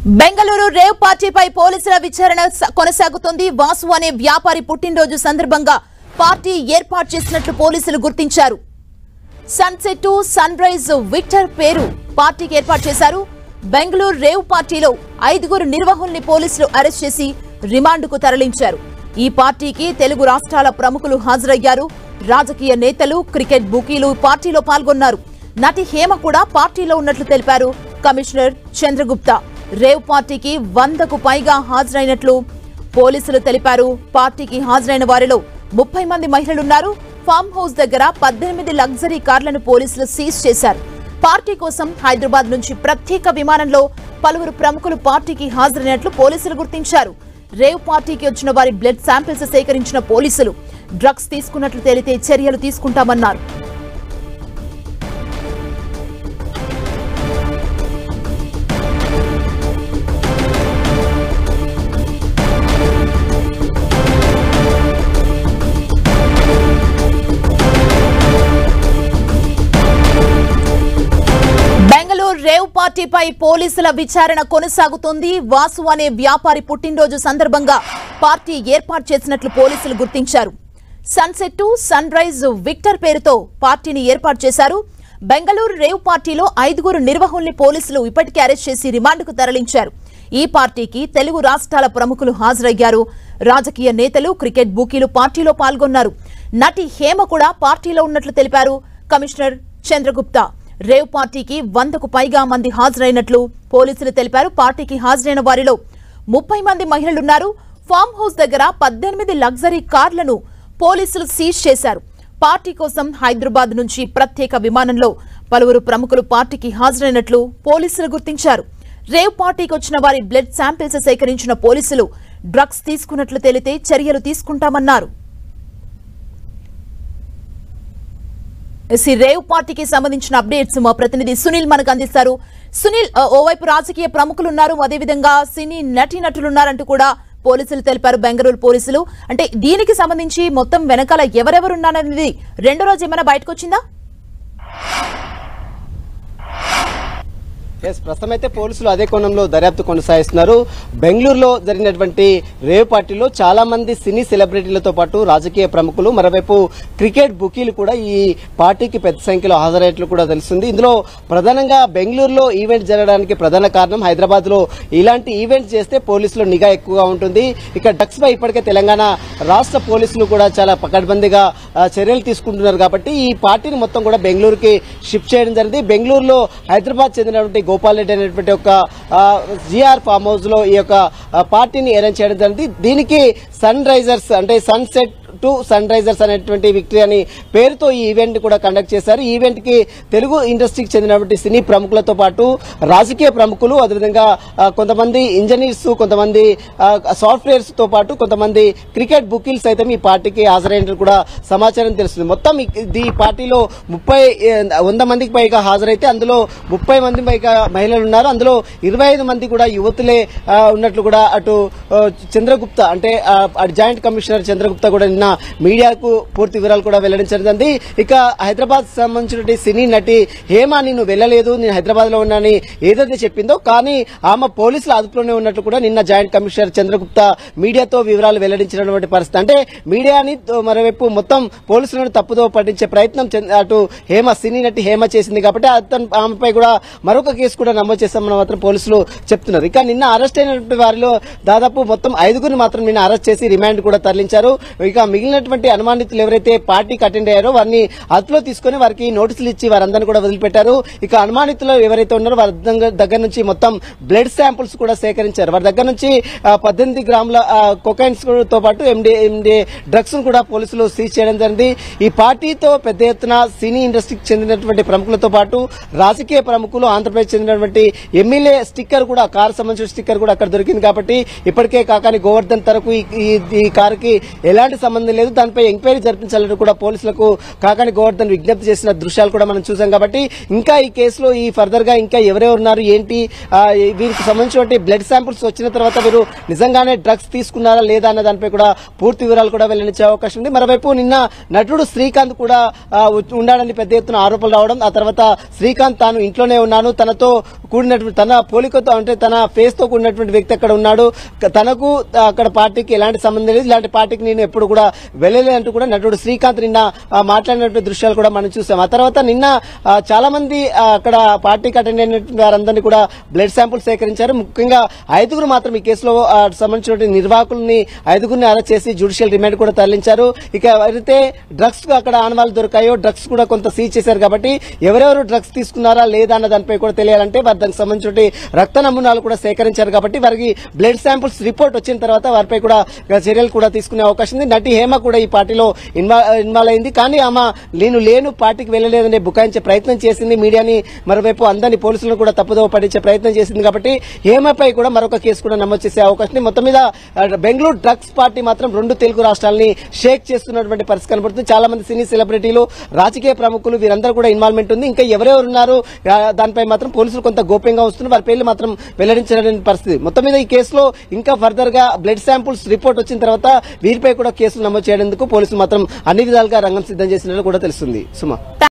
Bengaluru rave పార్టీపై పోలీసుల విచారణ కొనసాగుతోంది. వాసు అనే వ్యాపారి పుట్టినరోజు సందర్భంగా పార్టీ ఏర్పాటు చేసినట్లు పోలీసులు గుర్తించారు. Sunset to sunrise Victor పేరు పార్టీకి ఏర్పాటు చేశారు. బెంగళూరు రేవ్ పార్టీలో 5 నిర్వాహకుల్ని పోలీసులు అరెస్ట్ చేసి రిమాండ్కు తరలించారు. ఈ పార్టీకి తెలుగు రాష్ట్రాల ప్రముఖులు హాజరయ్యారు. రాజకీయ నేతలు, క్రికెట్ బుకీలు పార్టీలో పాల్గొన్నారు. నటి హేమ కూడా పార్టీలో ఉన్నట్లు తెలిపారు కమిషనర్ చంద్రగుప్తా. రేవ్ పార్టీకి 100కు పైగా హాజరైనట్లు పోలీసులు తెలిపారు. పార్టీకి హాజరైన వారిలో 30 మంది మహిళలున్నారు. ఫామ్ హౌస్ దగ్గర 18 లగ్జరీ కార్లను పోలీసులు సీజ్ చేశారు. పార్టీ కోసం హైదరాబాద్ నుంచి ప్రత్యేక విమానంలో పలువురు ప్రముఖులు పార్టీకి హాజరైనట్లు పోలీసులు గుర్తించారు. రేవ్ పార్టీకి వచ్చిన వారి బ్లడ్ శాంపిల్స్ సేకరించిన పోలీసులు డ్రగ్స్ తీసుకున్నట్లు తేలితే చర్యలు తీసుకుంటామన్నారు. రేవ్ పార్టీపై పోలీసుల విచారణ కొనసాగుతోంది. వాసు అనే వ్యాపారి పుట్టినరోజు సందర్భంగా పార్టీ ఏర్పాటు చేసినట్లు పోలీసులు గుర్తించారు. Sunset to sunrise Victor పేరుతో పార్టీని ఏర్పాటు చేశారు. బెంగళూరు రేవ్ పార్టీలో 5 నిర్వాహకుల్ని పోలీసులు ఇప్పటికే అరెస్ట్ చేసి రిమాండ్కు తరలించారు. ఈ పార్టీకి తెలుగు రాష్ట్రాల ప్రముఖులు హాజరయ్యారు. రాజకీయ నేతలు, క్రికెట్ బుకీలు పార్టీలో పాల్గొన్నారు. నటి హేమ కూడా పార్టీలో ఉన్నట్లు తెలిపారు కమిషనర్ చంద్రగుప్తా. రేవ్ పార్టీకి 100కు పైగా మంది హాజరైనట్లు పోలీసులు తెలిపారు. పార్టీకి హాజరైన వారిలో 30 మంది మహిళలున్నారు. ఫామ్ హౌస్ దగ్గర 18 లగ్జరీ కార్లను పోలీసులు సీజ్ చేశారు. పార్టీ కోసం హైదరాబాద్ నుంచి ప్రత్యేక విమానంలో పలువురు ప్రముఖులు పార్టీకి హాజరైనట్లు పోలీసులు గుర్తించారు. రేవ్ పార్టీకి వచ్చిన వారి బ్లడ్ శాంపిల్స్ సేకరించిన పోలీసులు డ్రగ్స్ తీసుకున్నట్లు తేలితే చర్యలు తీసుకుంటామన్నారు. రేవ్ పార్టీకి సంబంధించిన అప్డేట్స్ మా ప్రతినిధి సునీల్ మనకు అందిస్తారు. సునీల్, ఓవైపు రాజకీయ ప్రముఖులు ఉన్నారు, అదేవిధంగా సినీ నటీనటులున్నారంటూ కూడా పోలీసులు తెలిపారు. బెంగళూరు పోలీసులు అంటే దీనికి సంబంధించి మొత్తం వెనకాల ఎవరెవరున్నారనేది రెండో రోజు ఏమైనా బయటకు వచ్చిందా? ప్రస్తుతం అయితే పోలీసులు అదే కోణంలో దర్యాప్తు కొనసాగిస్తున్నారు. బెంగళూరులో జరిగినటువంటి రేవ్ పార్టీలో చాలా మంది సినీ సెలబ్రిటీలతో పాటు రాజకీయ ప్రముఖులు, మరోవైపు క్రికెట్ బుకీలు కూడా ఈ పార్టీకి పెద్ద సంఖ్యలో హాజరయ్యేట్లు కూడా తెలుస్తుంది. ఇందులో ప్రధానంగా బెంగళూరులో ఈవెంట్ జరగడానికి ప్రధాన కారణం హైదరాబాద్ లో ఇలాంటి ఈవెంట్ చేస్తే పోలీసులు నిఘా ఎక్కువగా ఉంటుంది. ఇక డ్రగ్స్ పై ఇప్పటికే తెలంగాణ రాష్ట్ర పోలీసులు కూడా చాలా పకడ్బందీగా చర్యలు తీసుకుంటున్నారు. కాబట్టి ఈ పార్టీని మొత్తం కూడా బెంగళూరుకి షిఫ్ట్ చేయడం జరిగింది. బెంగళూరులో హైదరాబాద్ చెందినటువంటి గోపాల్ రెడ్డి అనేటువంటి ఒక జిఆర్ ఫామ్ హౌస్ లో ఈ యొక్క పార్టీని అరేంజ్ చేయడం జరిగింది. దీనికి సన్ రైజర్స్ అంటే సన్సెట్ టు సన్ రైజర్స్ అనేటువంటి విక్టరీ అని పేరుతో ఈ ఈవెంట్ కూడా కండక్ట్ చేశారు. ఈ ఈవెంట్ కి తెలుగు ఇండస్ట్రీకి చెందినటువంటి సినీ ప్రముఖులతో పాటు రాజకీయ ప్రముఖులు, అదేవిధంగా కొంతమంది ఇంజనీర్స్, కొంతమంది సాఫ్ట్వేర్స్ తో పాటు కొంతమంది క్రికెట్ బుకీలు సైతం ఈ పార్టీకి హాజరైనట్టు కూడా సమాచారం తెలుస్తుంది. మొత్తం ఈ పార్టీలో 100 మందికి పైగా హాజరైతే అందులో 30 మంది పైగా మహిళలు ఉన్నారు. అందులో 25 మంది కూడా యువతులే ఉన్నట్లు కూడా అటు చంద్రగుప్తా అంటే జాయింట్ కమిషనర్ చంద్రగుప్తా కూడా నిన్న మీడియాకు పూర్తి వివరాలు కూడా వెల్లడించింది. ఇక హైదరాబాద్ సంబంధించిన సినీ నటి హేమ నేను వెళ్లలేదు, నేను హైదరాబాద్ లో ఉన్నానని ఏదైతే చెప్పిందో, కానీ ఆమె పోలీసుల అదుపులోనే ఉన్నట్లు కూడా నిన్న జాయింట్ కమిషనర్ చంద్రగుప్తా మీడియాతో వివరాలు వెల్లడించినటువంటి పరిస్థితి. అంటే మీడియాని మరోవైపు మొత్తం పోలీసులను తప్పుదో పట్టించే ప్రయత్నం అటు హేమ సినీ నటి హేమ చేసింది. కాబట్టి ఆమెపై కూడా మరొక కేసు కూడా నమోదు చేస్తామని మాత్రం పోలీసులు చెప్తున్నారు. ఇక నిన్న అరెస్ట్ అయినటువంటి వారిలో దాదాపు మొత్తం 5 మాత్రం నిన్న అరెస్ట్ చేసి రిమాండ్ కూడా తరలించారు. ఇక మిగిలినటువంటి అనుమానితులు ఎవరైతే పార్టీకి అటెండ్ అయ్యారో వారిని అదుపులో తీసుకుని వారికి నోటీసులు ఇచ్చి వారందరినీ కూడా వదిలిపెట్టారు. ఇక అనుమానితులు ఎవరైతే ఉన్నారో వారి దగ్గర నుంచి మొత్తం బ్లడ్ శాంపుల్స్ కూడా సేకరించారు. వారి దగ్గర నుంచి 18 గ్రాముల కొకైన్స్ తో పాటు ఎండిఏ డ్రగ్స్ కూడా పోలీసులు సీజ్ చేయడం జరిగింది. ఈ పార్టీతో పెద్ద ఎత్తున సినీ ఇండస్ట్రీకి చెందినటువంటి ప్రముఖులతో పాటు రాజకీయ ప్రముఖులు, ఆంధ్రప్రదేశ్ చెందినటువంటి ఎమ్మెల్యే స్టిక్కర్ కూడా, కారు సంబంధించిన స్టిక్కర్ కూడా అక్కడ దొరికింది. కాబట్టి ఇప్పటికే కాకాని గోవర్ధన్ తరకు ఈ కారుకి ఎలాంటి సంబంధం సంబంధం లేదు, దానిపై ఎంక్వైరీ జరిపించాలని కూడా పోలీసులకు కాకాని గోవర్ధన్ విజ్ఞప్తి చేసిన దృశ్యాలు కూడా మనం చూసాం. కాబట్టి ఇంకా ఈ కేసులో ఈ ఫర్దర్ గా ఇంకా ఎవరెవరు ఉన్నారు ఏంటి, వీరికి సంబంధించిన బ్లడ్ శాంపుల్స్ వచ్చిన తర్వాత వీరు నిజంగానే డ్రగ్స్ తీసుకున్నారా లేదా అన్న దానిపై కూడా పూర్తి వివరాలు కూడా వెల్లడించే అవకాశం ఉంది. మరోవైపు నిన్న నటుడు శ్రీకాంత్ కూడా ఉండాలని పెద్ద ఎత్తున ఆరోపణలు రావడం, ఆ తర్వాత శ్రీకాంత్ తాను ఇంట్లోనే ఉన్నాను, తనతో కూడినటువంటి తన పోలికతో అంటే తన ఫేస్ తో కూడినటువంటి వ్యక్తి అక్కడ ఉన్నాడు, తనకు అక్కడ పార్టీకి ఎలాంటి సంబంధం లేదు, ఇలాంటి పార్టీకి నేను ఎప్పుడు కూడా వెళ్ళలేదంటూ కూడా నటుడు శ్రీకాంత్ నిన్న మాట్లాడినటువంటి దృశ్యాలు కూడా మనం చూసాం. ఆ తర్వాత నిన్న చాలా మంది అక్కడ పార్టీకి అటెండ్ అయినటువంటి వారందరినీ కూడా బ్లడ్ శాంపుల్ సేకరించారు. ముఖ్యంగా 5గురు మాత్రం ఈ కేసులో సంబంధించిన నిర్వాహకుల్ని 5గురిని అరెస్ట్ చేసి జ్యుడిషియల్ రిమాండ్ కూడా తరలించారు. ఇక ఎవరైతే డ్రగ్స్ అక్కడ ఆనవాళ్లు దొరికాయో డ్రగ్స్ కూడా కొంత సీజ్ చేశారు. కాబట్టి ఎవరెవరు డ్రగ్స్ తీసుకున్నారా లేదా అన్న దానిపై కూడా తెలియాలంటే వారు దానికి సంబంధించిన రక్త నమూనాలు కూడా సేకరించారు. కాబట్టి వారికి బ్లడ్ శాంపుల్స్ రిపోర్ట్ వచ్చిన తర్వాత వారిపై కూడా చర్యలు కూడా తీసుకునే అవకాశం ఉంది. నటి హేమ కూడా ఈ పార్టీలో ఇన్వాల్వ్ అయింది, కానీ ఆమె నేను లేను పార్టీకి వెళ్ళలేదనే బుకాయించే ప్రయత్నం చేసింది. మీడియాని మరోవైపు అందరినీ పోలీసులను కూడా తప్పుదోవ పట్టించే ప్రయత్నం చేసింది. కాబట్టి హేమపై కూడా మరొక కేసు కూడా నమోదు చేసే అవకాశం ఉంది. మొత్తం మీద బెంగళూరు డ్రగ్స్ పార్టీ మాత్రం 2 తెలుగు రాష్ట్రాలని షేక్ చేస్తున్నటువంటి పరిస్థితి కనబడుతుంది. చాలా మంది సినీ సెలబ్రిటీలు, రాజకీయ ప్రముఖులు వీరందరూ కూడా ఇన్వాల్వ్మెంట్ ఉంది. ఇంకా ఎవరెవరు ఉన్నారు దానిపై మాత్రం పోలీసులు కొంత గోప్యంగా వస్తున్నారు, వారి పేర్లు మాత్రం వెల్లడించలేని పరిస్థితి. మొత్తం మీద ఈ కేసులో ఇంకా ఫర్దర్ గా బ్లడ్ శాంపుల్స్ రిపోర్ట్ వచ్చిన తర్వాత వీరిపై కూడా కేసులు నమోదు చేయడానికి పోలీసులు మాత్రం అన్ని విధాలుగా రంగం సిద్ధం చేసినట్లు కూడా తెలుస్తుంది. సుమా.